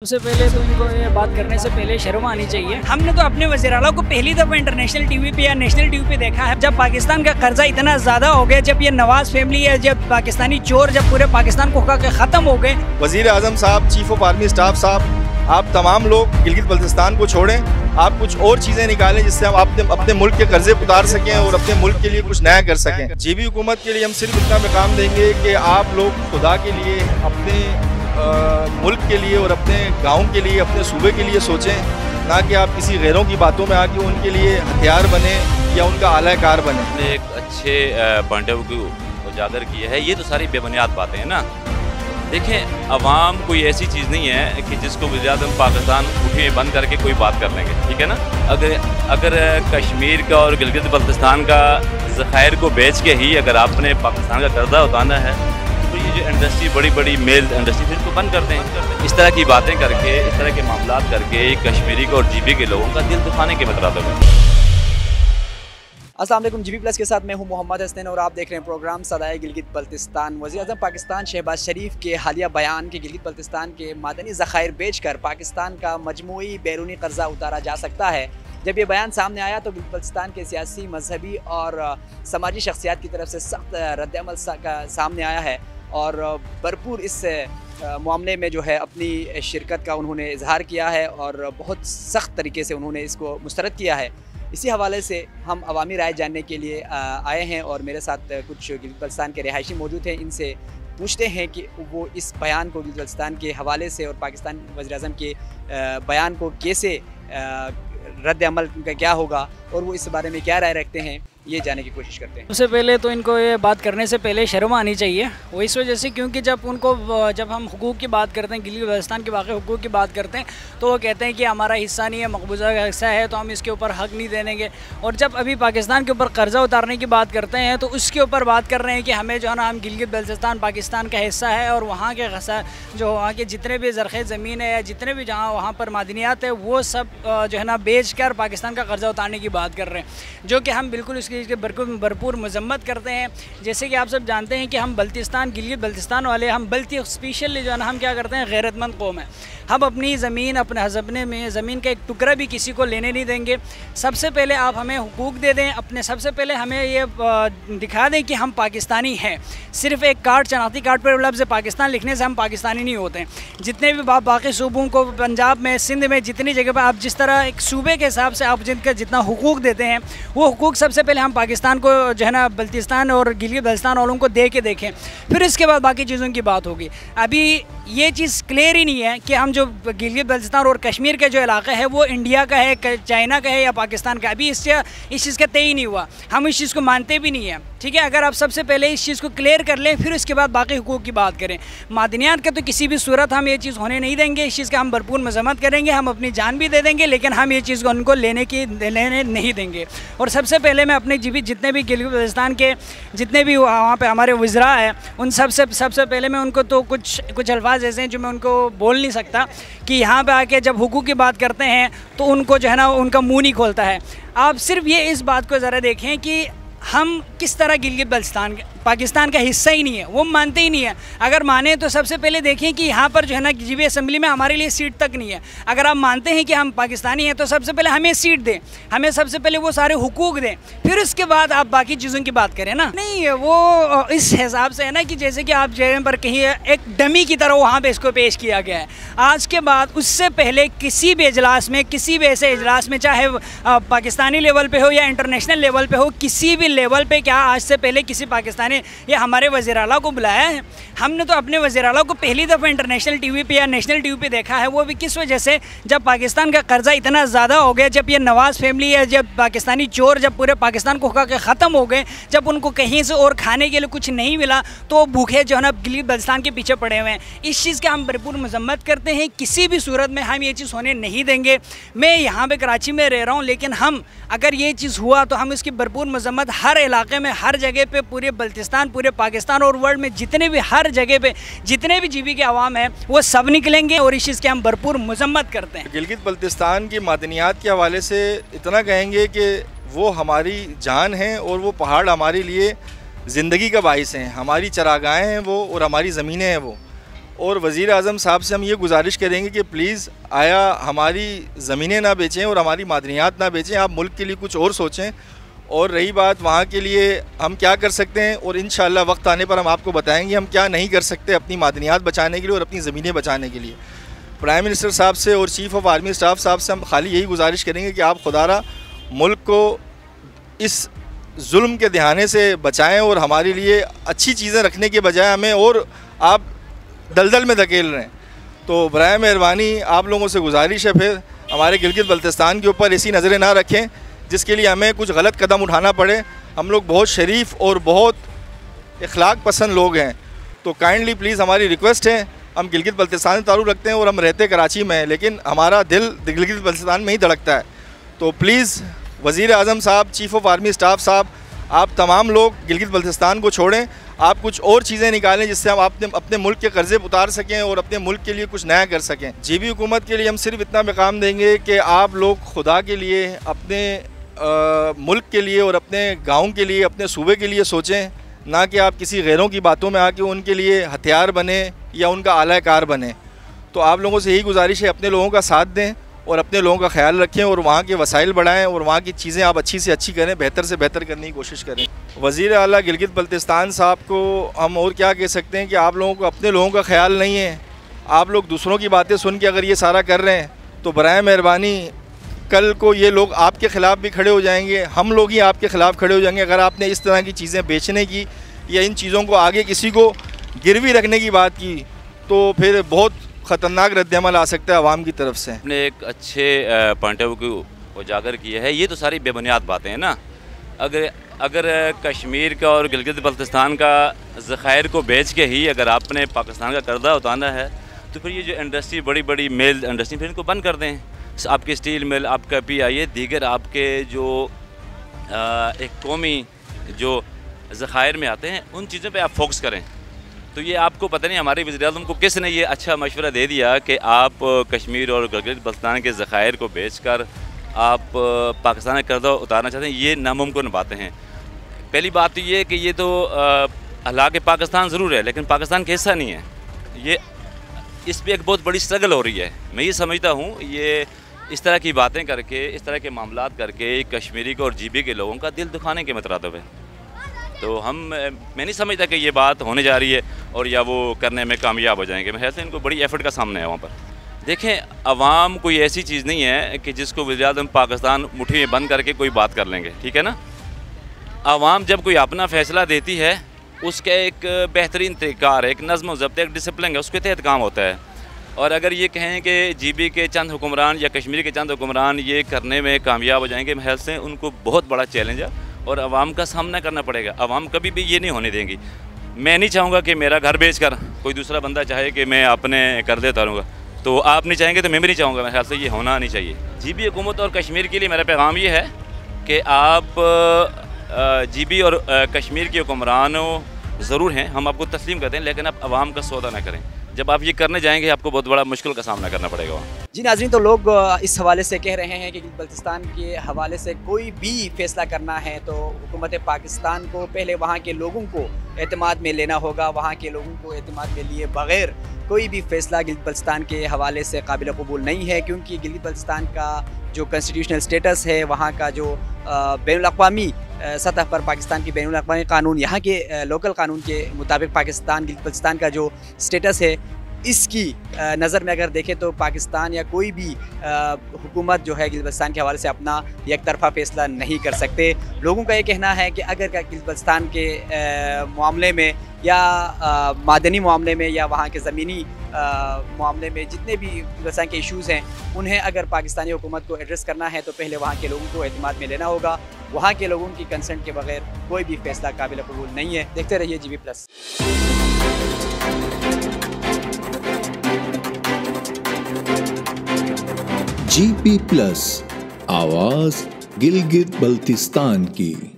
सबसे पहले तो इनको ये बात करने से पहले शर्म आनी चाहिए। हमने तो अपने वज़ीर-ए-आला को पहली दफ़ा इंटरनेशनल टीवी पे या नेशनल टीवी पे देखा है जब पाकिस्तान का कर्जा इतना ज़्यादा हो गया, जब ये नवाज फैमिली है, जब पाकिस्तानी चोर जब पूरे पाकिस्तान को के ख़त्म हो गए। वज़ीर आज़म साहब, चीफ ऑफ आर्मी स्टाफ साहब, आप तमाम लोग गिलगित बल्तिस्तान को छोड़ें, आप कुछ और चीज़ें निकालें जिससे हम अपने मुल्क के कर्जे उतार सकें और अपने मुल्क के लिए कुछ नया कर सकें। जीबी हुकूमत के लिए हम सिर्फ इतना पैगाम देंगे कि आप लोग खुदा के लिए अपने मुल्क के लिए और अपने गांव के लिए, अपने सूबे के लिए सोचें, ना कि आप किसी गैरों की बातों में आके उनके लिए हथियार बने या उनका आलाकार बने। एक अच्छे पॉइंट ऑफ व्यू उजागर किया है। ये तो सारी बेबुनियाद बातें हैं ना। देखें, अवाम कोई ऐसी चीज़ नहीं है कि जिसको वज़ीर-ए-आज़म पाकिस्तान उठे बंद करके कोई बात कर लेंगे, ठीक है ना। अगर कश्मीर का और गिलगित बल्तिस्तान का ज़खायर को बेच के ही अगर आपने पाकिस्तान का कर्जा उतारना है तो ये जो इंडस्ट्री बड़ी मेल इंडस्ट्री फिर को बंद कर दें। इस तरह की बातें करके, इस तरह के मामला करके कश्मीरी को और जीबी के लोगों का दिल दुखाने के मतलब है। अस्सलाम वालेकुम, जीबी प्लस के साथ मैं हूं मोहम्मद हसन और आप देख रहे हैं प्रोग्राम सदाए गिलगित बल्तिस्तान। वज़ीर-ए-आज़म पाकिस्तान शहबाज शरीफ के हालिया बयान के गिलगित बल्तिस्तान के मादनी ज़खायर बेचकर पाकिस्तान का मजमूई बैरूनी कर्जा उतारा जा सकता है। जब ये बयान सामने आया तो गिलगित बल्तिस्तान के सियासी, मजहबी और समाजी शख्सियात की तरफ से सख्त रद्द-ए-अमल सामने आया है और भरपूर इस मामले में जो है अपनी शिरकत का उन्होंने इजहार किया है और बहुत सख्त तरीके से उन्होंने इसको मुस्तरद किया है। इसी हवाले से हम अवामी राय जानने के लिए आए हैं और मेरे साथ कुछ गिलगित बल्तिस्तान के रिहायशी मौजूद हैं। इनसे पूछते हैं कि वो इस बयान को गिलगित बल्तिस्तान के हवाले से और पाकिस्तान वज़ीर-ए-आज़म के बयान को कैसे रद्द अमल का क्या होगा और वो इस बारे में क्या राय रखते हैं, ये जानने की कोशिश करते हैं। सबसे पहले तो इनको ये बात करने से पहले शर्म आनी चाहिए। वो इस वजह से क्योंकि जब हम हुकूक की बात करते हैं, गिलगित बल्तिस्तान के वाक़ई हुकूक की बात करते हैं तो वो कहते हैं कि हमारा हिस्सा नहीं है, मकबूजा का हिस्सा है, तो हम इसके ऊपर हक़ नहीं देंगे। और जब अभी पाकिस्तान के ऊपर कर्जा उतारने की बात करते हैं तो उसके ऊपर बात कर रहे हैं कि हमें जो है ना, हम गिलगित बल्तिस्तान पाकिस्तान का हिस्सा है और वहाँ के जो वहाँ के जितने भी ज़रख़े ज़मीन है या जितने भी जहाँ वहाँ पर मादनियात है वो सब जो है ना बेच कर पाकिस्तान का कर्जा उतारने की बात कर रहे हैं, जो कि हम बिल्कुल इसके भरपूर मजम्मत करते हैं। जैसे कि आप सब जानते हैं कि हम बल्तिस्तान, गिलगित बल्तिस्तान वाले, हम बल्ति स्पेशली जो है ना, हम क्या करते हैं, गैरतमंद कौम है। हम अपनी ज़मीन, अपने हज़बने में ज़मीन का एक टुकड़ा भी किसी को लेने नहीं देंगे। सबसे पहले आप हमें हुकूक दे दें अपने, सबसे पहले हमें ये दिखा दें कि हम पाकिस्तानी हैं। सिर्फ़ एक कार्ड, शनाख्ती कार्ड पर लफ्ज़ पाकिस्तान लिखने से हम पाकिस्तानी नहीं होते। जितने भी बाकी सूबों को, पंजाब में, सिंध में, जितनी जगह पर आप जिस तरह एक सूबे के हिसाब से आप जिनका जितना हुकूक देते हैं, वो हुकूक सबसे पहले हम पाकिस्तान को जो है ना, बल्तिस्तान और गिलगित बल्तिस्तान वालों को दे के देखें, फिर इसके बाद बाकी चीज़ों की बात होगी। अभी ये चीज़ क्लियर ही नहीं है कि हम जो गिलगित बल्तिस्तान और कश्मीर का जो इलाका है वो इंडिया का है, चाइना का है या पाकिस्तान का। अभी इस चीज़ का तय ही नहीं हुआ, हम इस चीज़ को मानते भी नहीं हैं, ठीक है। अगर आप सबसे पहले इस चीज़ को क्लियर कर लें फिर उसके बाद बाकी हुकूक की बात करें। मादनियात का तो किसी भी सूरत हम ये चीज़ होने नहीं देंगे, इस चीज़ का हम भरपूर मजम्मत करेंगे, हम अपनी जान भी दे देंगे, लेकिन हम ये चीज़ को उनको लेने नहीं देंगे। और सबसे पहले मैं अपने जितने भी गिलगित बल्तिस्तान के जितने भी वहाँ पे हमारे वज़रा हैं उन सबसे पहले मैं उनको तो कुछ अल्फाज ऐसे हैं जो मैं उनको बोल नहीं सकता कि यहाँ पे आके जब हुकूक की बात करते हैं तो उनको जो है ना, उनका मुँह नहीं खोलता है। आप सिर्फ ये इस बात को ज़रा देखें कि हम किस तरह गिलगित बल्तिस्तान पाकिस्तान का हिस्सा ही नहीं है, वो मानते ही नहीं है। अगर माने तो सबसे पहले देखें कि यहाँ पर जो है ना, जीबी असम्बली में हमारे लिए सीट तक नहीं है। अगर आप मानते हैं कि हम पाकिस्तानी हैं तो सबसे पहले हमें सीट दें, हमें सबसे पहले वो सारे हुकूक दें, फिर उसके बाद आप बाकी चीज़ों की बात करें ना। नहीं, वो इस हिसाब से है ना कि जैसे कि आप जगह पर कहीं एक डमी की तरह वहाँ पर इसको पेश किया गया है। आज के बाद उससे पहले किसी भी इजलास में, किसी भी ऐसे इजलास में, चाहे पाकिस्तानी लेवल पर हो या इंटरनेशनल लेवल पर हो, किसी भी लेवल पे क्या आज से पहले किसी पाकिस्तानी या हमारे वज़ीर-ए-आला को बुलाया है? हमने तो अपने वज़ीर-ए-आला को पहली दफ़ा इंटरनेशनल टीवी पे या नेशनल टीवी पे देखा है, वो भी किस वजह से, जब पाकिस्तान का कर्जा इतना ज़्यादा हो गया, जब ये नवाज फैमिली है, जब पाकिस्तानी चोर जब पूरे पाकिस्तान को के ख़त्म हो गए, जब उनको कहीं से और खाने के लिए कुछ नहीं मिला तो भूखे जो है ना गिलगित बल्तिस्तान के पीछे पड़े हुए हैं। इस चीज़ का हम भरपूर मजम्मत करते हैं, किसी भी सूरत में हम ये चीज़ होने नहीं देंगे। मैं यहाँ पर कराची में रह रहा हूँ, लेकिन हम अगर ये चीज़ हुआ तो हम इसकी भरपूर मजम्मत हर इलाके में, हर जगह पे, पूरे बल्तिस्तान, पूरे पाकिस्तान और वर्ल्ड में जितने भी, हर जगह पे जितने भी जीबी के अवाम है वो सब निकलेंगे और इस चीज़ की हम भरपूर मजम्मत करते हैं। गिलगित बल्तिस्तान की मादनियात के हवाले से इतना कहेंगे कि वो हमारी जान है और वो पहाड़ हमारे लिए ज़िंदगी का बाइस हैं, हमारी चरागाहें हैं वो और हमारी ज़मीनें हैं वो। और वज़ीर आज़म साहब से हम ये गुजारिश करेंगे कि प्लीज़ आया हमारी ज़मीनें ना बेचें और हमारी मादनियात ना बेचें, आप मुल्क के लिए कुछ और सोचें। और रही बात वहाँ के लिए हम क्या कर सकते हैं, और इंशाअल्लाह वक्त आने पर हम आपको बताएंगे हम क्या नहीं कर सकते अपनी मादनियात बचाने के लिए और अपनी ज़मीनें बचाने के लिए। प्राइम मिनिस्टर साहब से और चीफ़ ऑफ आर्मी स्टाफ साहब से हम खाली यही गुजारिश करेंगे कि आप खुदारा मुल्क को इस जुल्म के दहाने से बचाएं और हमारे लिए अच्छी चीज़ें रखने के बजाय हमें और आप दलदल में धकेल रहे हैं। तो बराए मेहरबानी आप लोगों से गुजारिश है फिर हमारे गिलगित बल्तिस्तान के ऊपर ऐसी नज़रें ना रखें जिसके लिए हमें कुछ गलत कदम उठाना पड़े। हम लोग बहुत शरीफ और बहुत इखलाक पसंद लोग हैं, तो काइंडली प्लीज़ हमारी रिक्वेस्ट है, हम गिलगित बल्तिस्तान से ताल्लुक़ रखते हैं और हम रहते कराची में हैं, लेकिन हमारा दिल गिलगित बल्तिस्तान में ही धड़कता है। तो प्लीज़ वज़ीर आज़म साहब, चीफ़ ऑफ आर्मी स्टाफ साहब, आप तमाम लोग गिलगित बल्तिस्तान को छोड़ें, आप कुछ और चीज़ें निकालें जिससे हम अपने मुल्क के कर्ज़े उतार सकें और अपने मुल्क के लिए कुछ नया कर सकें। जीबी हुकूमत के लिए हम सिर्फ इतना पैगाम देंगे कि आप लोग खुदा के लिए, अपने मुल्क के लिए और अपने गाँव के लिए, अपने सूबे के लिए सोचें, ना कि आप किसी गैरों की बातों में आके उनके लिए हथियार बने या उनका आला कार बने। तो आप लोगों से यही गुजारिश है, अपने लोगों का साथ दें और अपने लोगों का ख्याल रखें और वहाँ के वसाइल बढ़ाएं और वहाँ की चीज़ें आप अच्छी से अच्छी करें, बेहतर से बेहतर करने की कोशिश करें। वज़ीर आला गिलगित बल्तिस्तान साहब को हम और क्या कह सकते हैं कि आप लोगों को अपने लोगों का ख्याल नहीं है, आप लोग दूसरों की बातें सुन के अगर ये सारा कर रहे हैं तो बराए मेहरबानी कल को ये लोग आपके ख़िलाफ़ भी खड़े हो जाएंगे, हम लोग ही आपके ख़िलाफ़ खड़े हो जाएंगे अगर आपने इस तरह की चीज़ें बेचने की या इन चीज़ों को आगे किसी को गिरवी रखने की बात की, तो फिर बहुत ख़तरनाक रद्दअमल आ सकता है आवाम की तरफ से। आपने एक अच्छे पॉइंट ऑफ व्यू को उजागर किया है। ये तो सारी बेबुनियाद बातें हैं ना। अगर कश्मीर का और गिलगित बल्तिस्तान का ज़ख़ायर को बेच के ही अगर आपने पाकिस्तान का कर्जा उतारना है तो फिर ये जो इंडस्ट्री, बड़ी बड़ी मिल इंडस्ट्री, फिर इनको बंद कर दें। आपकी स्टील मिल, आपका PIA, दीगर आपके जो एक कौमी जो ज़ख़ायर में आते हैं उन चीज़ों पे आप फोकस करें। तो ये आपको पता नहीं हमारे वज़ीर-ए-आज़म को किसने ये अच्छा मशवरा दे दिया कि आप कश्मीर और गिलगित बल्तिस्तान के ज़ख़ायर को बेचकर आप पाकिस्तान का कर्जा उतारना चाहते हैं। ये नामुमकिन बातें हैं। पहली बात तो ये कि ये तो हालांकि पाकिस्तान ज़रूर है लेकिन पाकिस्तान का हिस्सा नहीं है। ये इस पर एक बहुत बड़ी स्ट्रगल हो रही है। मैं ये समझता हूँ ये इस तरह की बातें करके, इस तरह के मामलात करके कश्मीरी को और GB के लोगों का दिल दुखाने के मतरातब है। तो मैं नहीं समझता कि ये बात होने जा रही है और या वो करने में कामयाब हो जाएंगे। मैं कहता हूँ इनको बड़ी एफर्ट का सामना है वहाँ पर। देखें, अवाम कोई ऐसी चीज़ नहीं है कि जिसको वज़ीर-ए-आज़म पाकिस्तान मुट्ठी में बंद करके कोई बात कर लेंगे, ठीक है ना। अवाम जब कोई अपना फ़ैसला देती है उसका एक बेहतरीन तरीक़ार है, एक नज़्म व ज़ब्त, एक डिसिप्लिन है, उसके तहत काम होता है। और अगर ये कहें कि GB के चंद हुक्मरान या कश्मीर के चंद हुक्मरान ये करने में कामयाब हो जाएंगे, महल से उनको बहुत बड़ा चैलेंज है और आवाम का सामना करना पड़ेगा। आवाम कभी भी ये नहीं होने देंगी। मैं नहीं चाहूँगा कि मेरा घर बेचकर कोई दूसरा बंदा चाहे कि मैं अपने कर्जे उतारूँगा, तो आप नहीं चाहेंगे तो मैं भी नहीं चाहूँगा। मेरे ख्याल से ये होना नहीं चाहिए। GB हुकूमत और कश्मीर के लिए मेरा पैगाम ये है कि आप GB और कश्मीर के हुक्मरानों ज़रूर हैं, हम आपको तस्लीम करते हैं, लेकिन आप आवाम का सौदा ना करें। जब आप ये करने जाएंगे आपको बहुत बड़ा मुश्किल का सामना करना पड़ेगा वहाँ। जी नाज़रीन, तो लोग इस हवाले से कह रहे हैं कि बल्तिस्तान के हवाले से कोई भी फ़ैसला करना है तो हुकूमत पाकिस्तान को पहले वहाँ के लोगों को एतमाद में लेना होगा। वहाँ के लोगों को एतमाद में लिए बग़ैर कोई भी फ़ैसला गिलगित बल्तिस्तान के हवाले से काबिल कबूल नहीं है, क्योंकि गिलगित बल्तिस्तान का जो कॉन्स्टिट्यूशनल स्टेटस है, वहाँ का जो बैनुल-अक़वामी सतह पर पाकिस्तान की बैनुल-अक़वामी कानून, यहाँ के लोकल कानून के मुताबिक पाकिस्तान गिलगित बल्तिस्तान का जो स्टेटस है, इसकी नज़र में अगर देखें तो पाकिस्तान या कोई भी हुकूमत जो है गिलगित बल्तिस्तान के हवाले से अपना एक तरफ़ा फ़ैसला नहीं कर सकते। लोगों का ये कहना है कि अगर गिलगित बल्तिस्तान के मामले में या मादनी मामले में या वहाँ के ज़मीनी मामले में जितने भी बल्तिस्तान के इशूज़ हैं, उन्हें अगर पाकिस्तानी हुकूमत को एड्रेस करना है तो पहले वहाँ के लोगों को एतमाद में लेना होगा। वहाँ के लोगों की कंसेंट के बगैर कोई भी फ़ैसला काबिल कबूल नहीं है। देखते रहिए GB+। GB+, आवाज़ गिलगित बल्तिस्तान की।